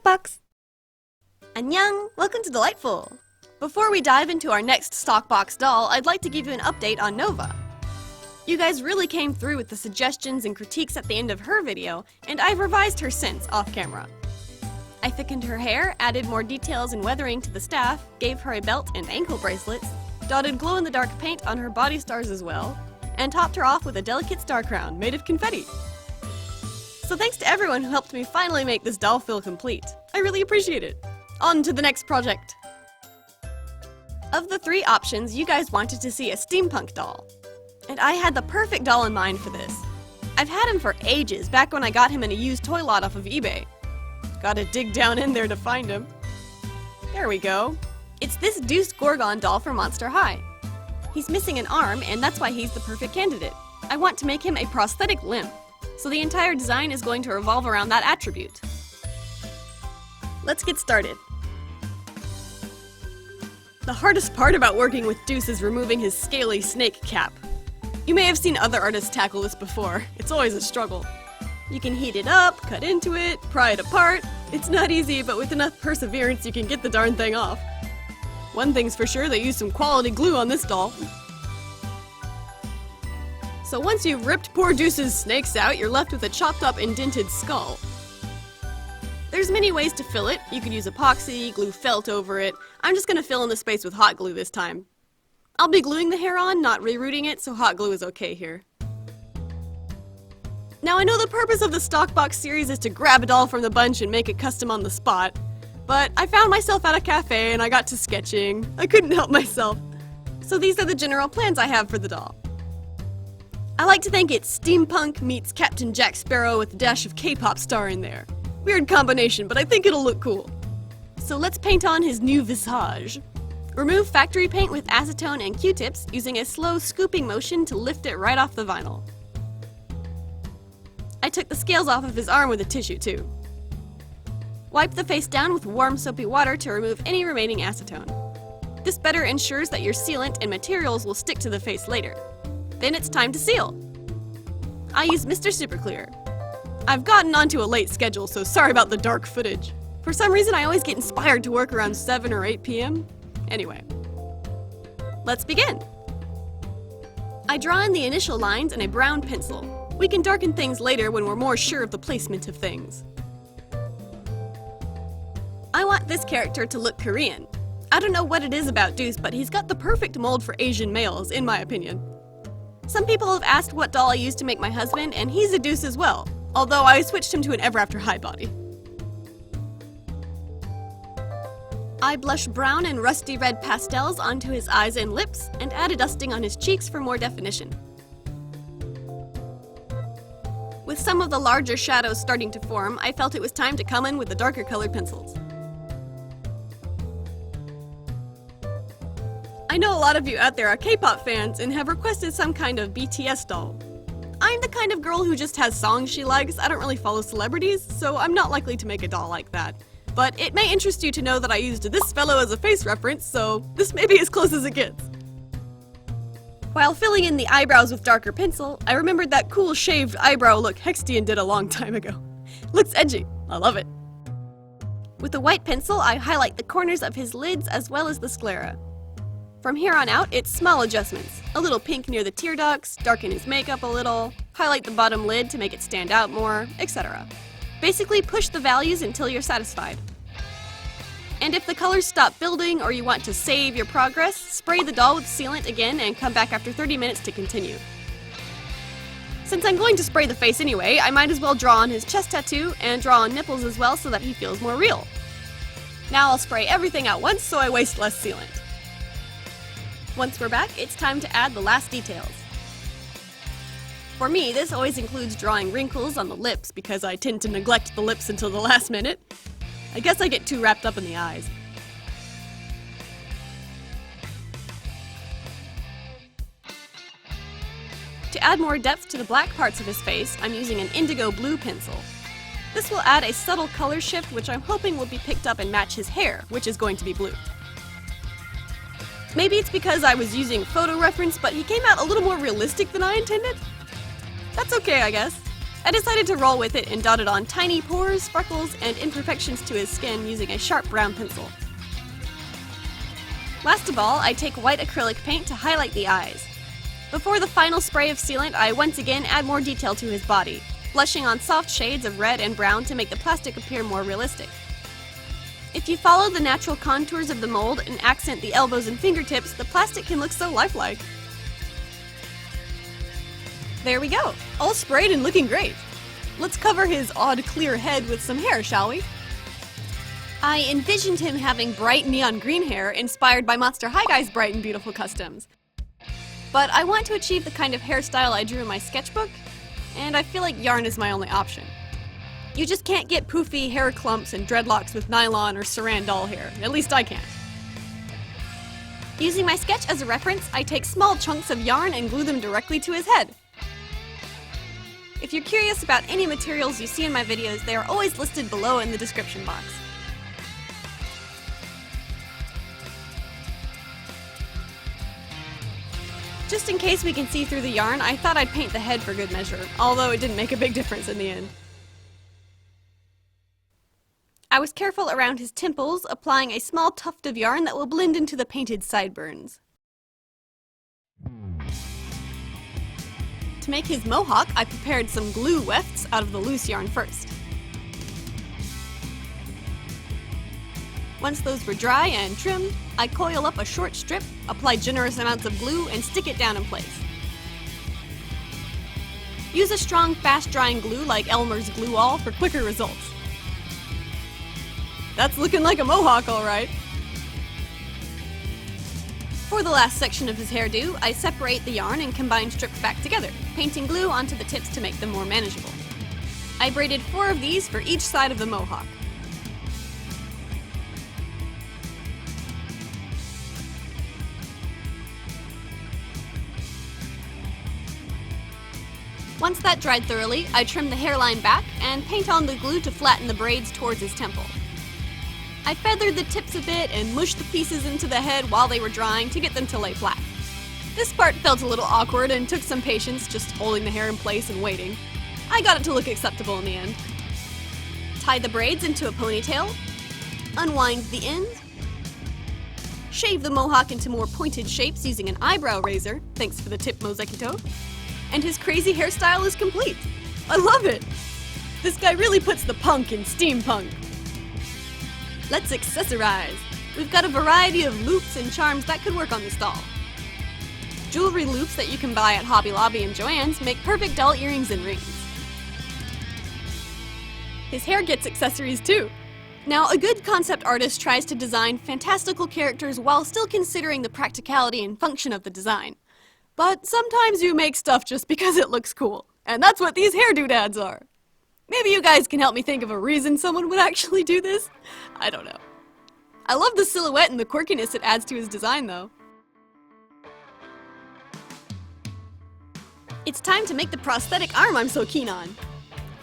Stockbox! Annyeong! Welcome to Dollightful! Before we dive into our next Stockbox doll, I'd like to give you an update on Nova. You guys really came through with the suggestions and critiques at the end of her video, and I've revised her since, off camera. I thickened her hair, added more details and weathering to the staff, gave her a belt and ankle bracelets, dotted glow-in-the-dark paint on her body stars as well, and topped her off with a delicate star crown made of confetti. So thanks to everyone who helped me finally make this doll feel complete. I really appreciate it. On to the next project. Of the three options, you guys wanted to see a steampunk doll. And I had the perfect doll in mind for this. I've had him for ages, back when I got him in a used toy lot off of eBay. Gotta dig down in there to find him. There we go. It's this Deuce Gorgon doll from Monster High. He's missing an arm, and that's why he's the perfect candidate. I want to make him a prosthetic limb, so the entire design is going to revolve around that attribute. Let's get started. The hardest part about working with Deuce is removing his scaly snake cap. You may have seen other artists tackle this before. It's always a struggle. You can heat it up, cut into it, pry it apart. It's not easy, but with enough perseverance you can get the darn thing off. One thing's for sure, they used some quality glue on this doll. So once you've ripped poor Deuce's snakes out, you're left with a chopped up indented skull. There's many ways to fill it. You could use epoxy, glue felt over it. I'm just gonna fill in the space with hot glue this time. I'll be gluing the hair on, not rerouting it, so hot glue is okay here. Now I know the purpose of the Stockbox series is to grab a doll from the bunch and make it custom on the spot, but I found myself at a cafe and I got to sketching. I couldn't help myself. So these are the general plans I have for the doll. I like to think it's steampunk meets Captain Jack Sparrow with a dash of K-pop star in there. Weird combination, but I think it'll look cool. So let's paint on his new visage. Remove factory paint with acetone and Q-tips using a slow scooping motion to lift it right off the vinyl. I took the scales off of his arm with a tissue too. Wipe the face down with warm soapy water to remove any remaining acetone. This better ensures that your sealant and materials will stick to the face later. Then it's time to seal. I use Mr.Super Clear. I've gotten onto a late schedule, so sorry about the dark footage. For some reason I always get inspired to work around 7 or 8 p.m. Anyway, let's begin. I draw in the initial lines in a brown pencil. We can darken things later when we're more sure of the placement of things. I want this character to look Korean. I don't know what it is about Deuce, but he's got the perfect mold for Asian males, in my opinion. Some people have asked what doll I used to make my husband, and he's a Deuce as well, although I switched him to an Ever After High body. I blush brown and rusty red pastels onto his eyes and lips, and add a dusting on his cheeks for more definition. With some of the larger shadows starting to form, I felt it was time to come in with the darker colored pencils. I know a lot of you out there are K-pop fans and have requested some kind of BTS doll. I'm the kind of girl who just has songs she likes. I don't really follow celebrities, so I'm not likely to make a doll like that. But it may interest you to know that I used this fellow as a face reference, so this may be as close as it gets. While filling in the eyebrows with darker pencil, I remembered that cool shaved eyebrow look Hextian did a long time ago. Looks edgy. I love it. With a white pencil, I highlight the corners of his lids as well as the sclera. From here on out, it's small adjustments. A little pink near the tear ducts, darken his makeup a little, highlight the bottom lid to make it stand out more, etc. Basically, push the values until you're satisfied. And if the colors stop building or you want to save your progress, spray the doll with sealant again and come back after 30 minutes to continue. Since I'm going to spray the face anyway, I might as well draw on his chest tattoo and draw on nipples as well so that he feels more real. Now I'll spray everything at once so I waste less sealant. Once we're back, it's time to add the last details. For me, this always includes drawing wrinkles on the lips because I tend to neglect the lips until the last minute. I guess I get too wrapped up in the eyes. To add more depth to the black parts of his face, I'm using an indigo blue pencil. This will add a subtle color shift which I'm hoping will be picked up and match his hair, which is going to be blue. Maybe it's because I was using photo reference, but he came out a little more realistic than I intended. That's okay, I guess. I decided to roll with it and dotted on tiny pores, freckles, and imperfections to his skin using a sharp brown pencil. Last of all, I take white acrylic paint to highlight the eyes. Before the final spray of sealant, I once again add more detail to his body, blushing on soft shades of red and brown to make the plastic appear more realistic. If you follow the natural contours of the mold and accent the elbows and fingertips, the plastic can look so lifelike. There we go, all sprayed and looking great. Let's cover his odd clear head with some hair, shall we? I envisioned him having bright neon green hair inspired by Monster High Guy's bright and beautiful customs. But I want to achieve the kind of hairstyle I drew in my sketchbook, and I feel like yarn is my only option. You just can't get poofy hair clumps and dreadlocks with nylon or saran doll hair. At least I can't. Using my sketch as a reference, I take small chunks of yarn and glue them directly to his head. If you're curious about any materials you see in my videos, they are always listed below in the description box. Just in case we can see through the yarn, I thought I'd paint the head for good measure, although it didn't make a big difference in the end. I was careful around his temples, applying a small tuft of yarn that will blend into the painted sideburns. To make his mohawk, I prepared some glue wefts out of the loose yarn first. Once those were dry and trimmed, I coil up a short strip, apply generous amounts of glue, and stick it down in place. Use a strong, fast-drying glue like Elmers Glue All for quicker results. That's looking like a mohawk, alright. For the last section of his hairdo, I separate the yarn and combine strips back together, painting glue onto the tips to make them more manageable. I braided 4 of these for each side of the mohawk. Once that dried thoroughly, I trim the hairline back and paint on the glue to flatten the braids towards his temple. I feathered the tips a bit and mushed the pieces into the head while they were drying to get them to lay flat. This part felt a little awkward and took some patience, just holding the hair in place and waiting. I got it to look acceptable in the end. Tie the braids into a ponytail, unwind the ends, shave the mohawk into more pointed shapes using an eyebrow razor, thanks for the tip Mosekito, and his crazy hairstyle is complete. I love it! This guy really puts the punk in steampunk. Let's accessorize. We've got a variety of loops and charms that could work on this doll. Jewelry loops that you can buy at Hobby Lobby and Joann's make perfect doll earrings and rings. His hair gets accessories too. Now, a good concept artist tries to design fantastical characters while still considering the practicality and function of the design. But sometimes you make stuff just because it looks cool, and that's what these hair doodads are. Maybe you guys can help me think of a reason someone would actually do this? I don't know. I love the silhouette and the quirkiness it adds to his design, though. It's time to make the prosthetic arm I'm so keen on.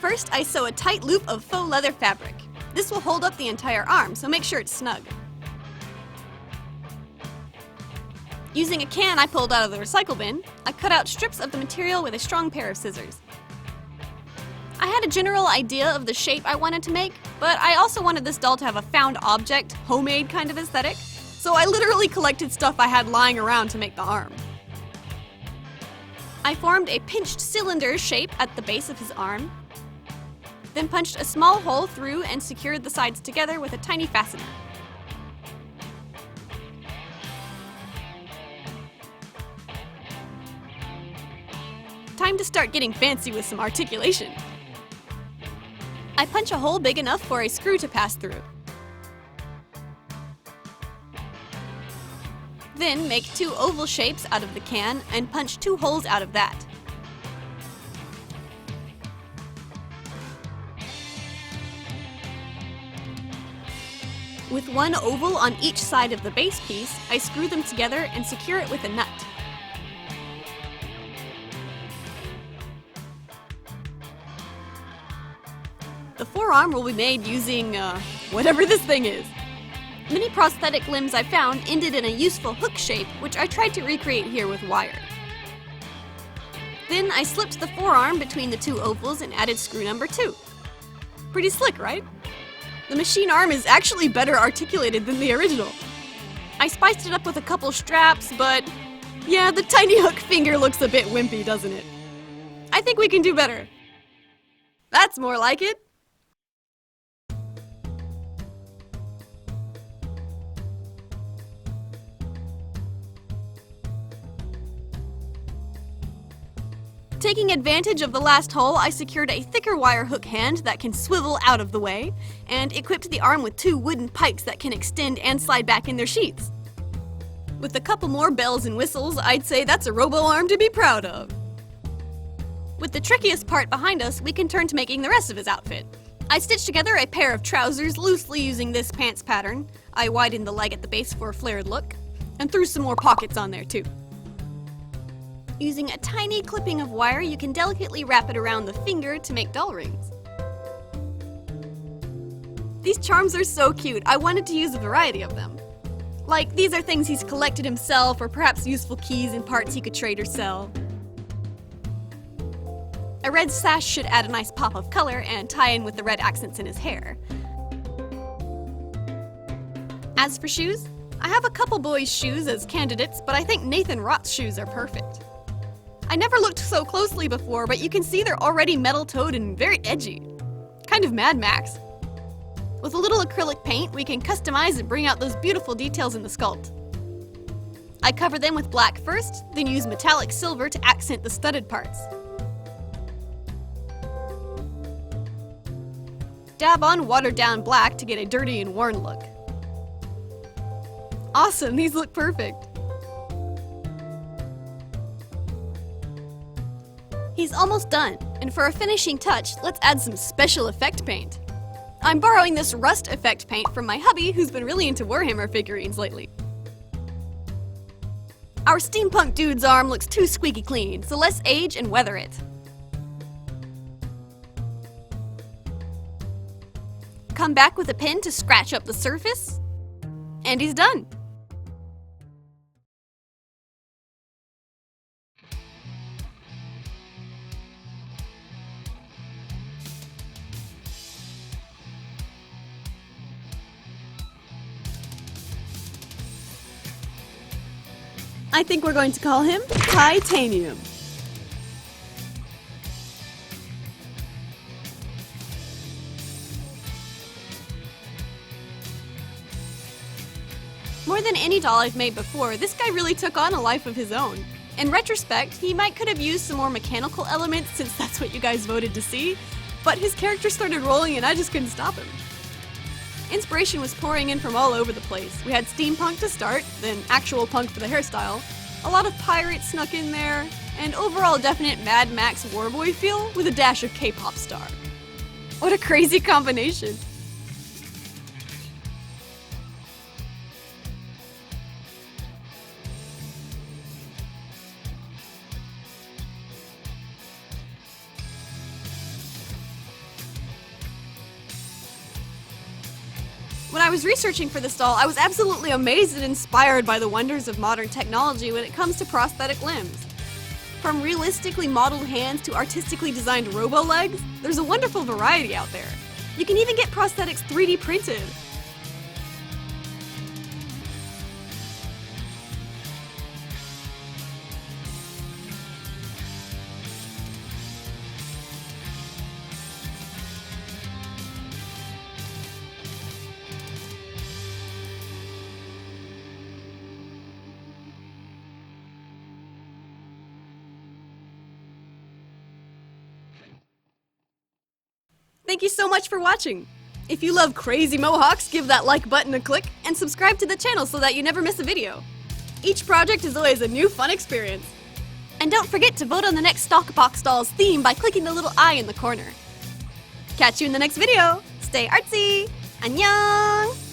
First, I sew a tight loop of faux leather fabric. This will hold up the entire arm, so make sure it's snug. Using a can I pulled out of the recycle bin, I cut out strips of the material with a strong pair of scissors. I had a general idea of the shape I wanted to make, but I also wanted this doll to have a found object, homemade kind of aesthetic, so I literally collected stuff I had lying around to make the arm. I formed a pinched cylinder shape at the base of his arm, then punched a small hole through and secured the sides together with a tiny fastener. Time to start getting fancy with some articulation. I punch a hole big enough for a screw to pass through. Then make 2 oval shapes out of the can and punch 2 holes out of that. With 1 oval on each side of the base piece, I screw them together and secure it with a nut. The forearm will be made using, whatever this thing is. Many prosthetic limbs I found ended in a useful hook shape, which I tried to recreate here with wire. Then Then I slipped the forearm between the two ovals and added screw number 2. Pretty slick, right? The machine arm is actually better articulated than the original. I spiced it up with a couple straps, but yeah, the tiny hook finger looks a bit wimpy, doesn't it? I think we can do better. That's more like it. Taking advantage of the last hole, I secured a thicker wire hook hand that can swivel out of the way, and equipped the arm with 2 wooden pipes that can extend and slide back in their sheaths. With a couple more bells and whistles, I'd say that's a robo-arm to be proud of. With the trickiest part behind us, we can turn to making the rest of his outfit. I stitched together a pair of trousers loosely using this pants pattern. I widened the leg at the base for a flared look, and threw some more pockets on there too. Using a tiny clipping of wire, you can delicately wrap it around the finger to make doll rings. These charms are so cute, I wanted to use a variety of them. Like, these are things he's collected himself, or perhaps useful keys and parts he could trade or sell. A red sash should add a nice pop of color and tie in with the red accents in his hair. As for shoes, I have a couple boys' shoes as candidates, but I think Nathan Roth's shoes are perfect. I never looked so closely before, but you can see they're already metal-toed and very edgy. Kind of Mad Max. With a little acrylic paint, we can customize and bring out those beautiful details in the sculpt. I cover them with black first, then use metallic silver to accent the studded parts. Dab on watered-down black to get a dirty and worn look. Awesome, these look perfect. He's almost done, and for a finishing touch, let's add some special effect paint. I'm borrowing this rust effect paint from my hubby, who's been really into Warhammer figurines lately. Our steampunk dude's arm looks too squeaky clean, so let's age and weather it. Come back with a pen to scratch up the surface, and he's done. I think we're going to call him Ty Tanium. More than any doll I've made before, this guy really took on a life of his own. In retrospect, he could have used some more mechanical elements since that's what you guys voted to see, but his character started rolling and I just couldn't stop him. Inspiration was pouring in from all over the place. We had steampunk to start, then actual punk for the hairstyle, a lot of pirates snuck in there, and overall definite Mad Max warboy feel with a dash of K-pop star. What a crazy combination! When I was researching for this doll, I was absolutely amazed and inspired by the wonders of modern technology when it comes to prosthetic limbs. From realistically modeled hands to artistically designed robo-legs, there's a wonderful variety out there. You can even get prosthetics 3D printed. Thank you so much for watching! If you love crazy mohawks, give that like button a click and subscribe to the channel so that you never miss a video. Each project is always a new fun experience. And don't forget to vote on the next Stockbox Dolls theme by clicking the little eye in the corner. Catch you in the next video! Stay artsy! Annyeong!